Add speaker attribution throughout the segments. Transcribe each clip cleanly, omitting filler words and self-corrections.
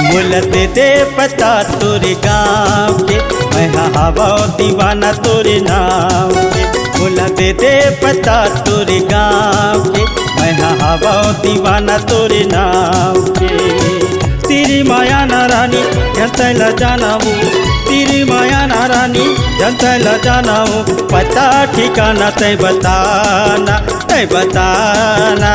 Speaker 1: बोलते दे पता तोरे गाँव के, मैं हवा दीवाना तोरे नाम के। बोलते दे पता तोरे गाँव के, मैं हवा दीवाना तोरे नाम के। तेरी माया ना रानी जनतला जाना हो, तेरी माया ना रानी जनतला जाना हो। पता ठिकाना तय बताना, तय बताना।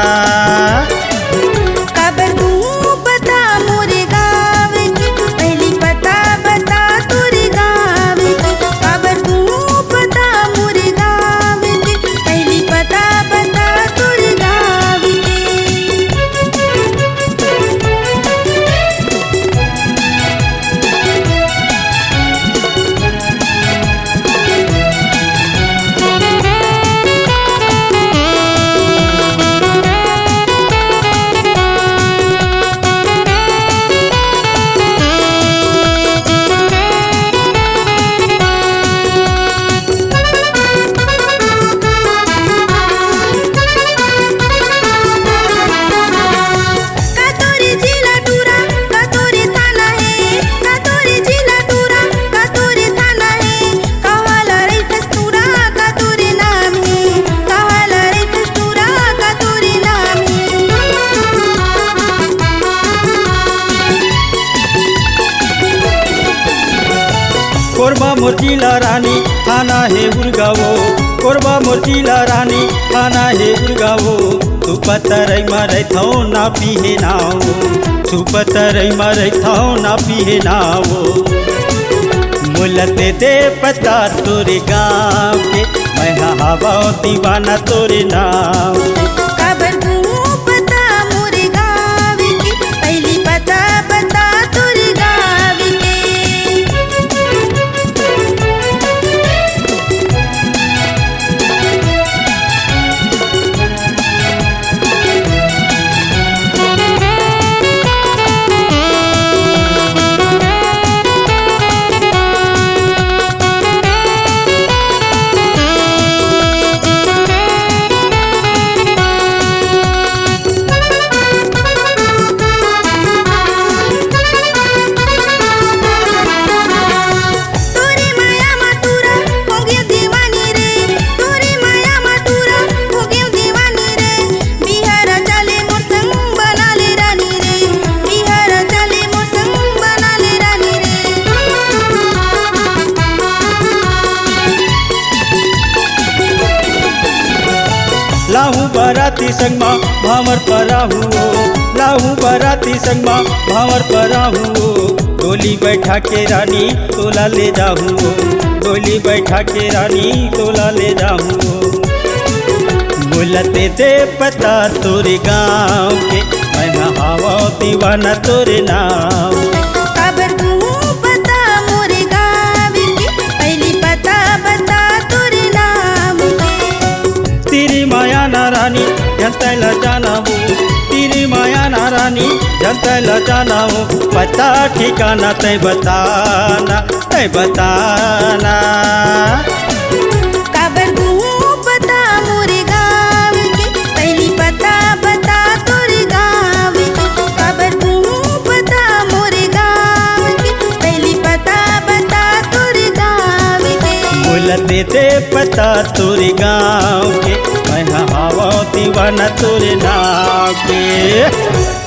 Speaker 1: कोरबा मोरजिला रानी थाना है उर्गावो, कोरबा मोरजिला रानी थाना है उर्गावो। तू पतरई मरई थो ना पीहे नावो, तू पतरई मरई थो ना पीहे नावो। बोलते दे पता तोरे गाँव के, मैं हवा दीवाना तोरे नाम के। लाहू बराती संगमा भावर पराहू, लाहू बराती संगमा भावर पराहू। डोली बैठा के रानी तोला ले जाहू, डोली बैठा के रानी तोला ले जाहू। बोलते दे पता तोरे गाँव के, मैं हवा दीवाना तोरे नाम के। तेरी माया ना रानी जनतला जाना हो, तेरी माया ना रानी जनतला जाना हो। पता ठिकाना तय बताना, तय बताना। बोलते दे पता तोरे गाँव के, मैं हवा दीवाना तोरे नाम के।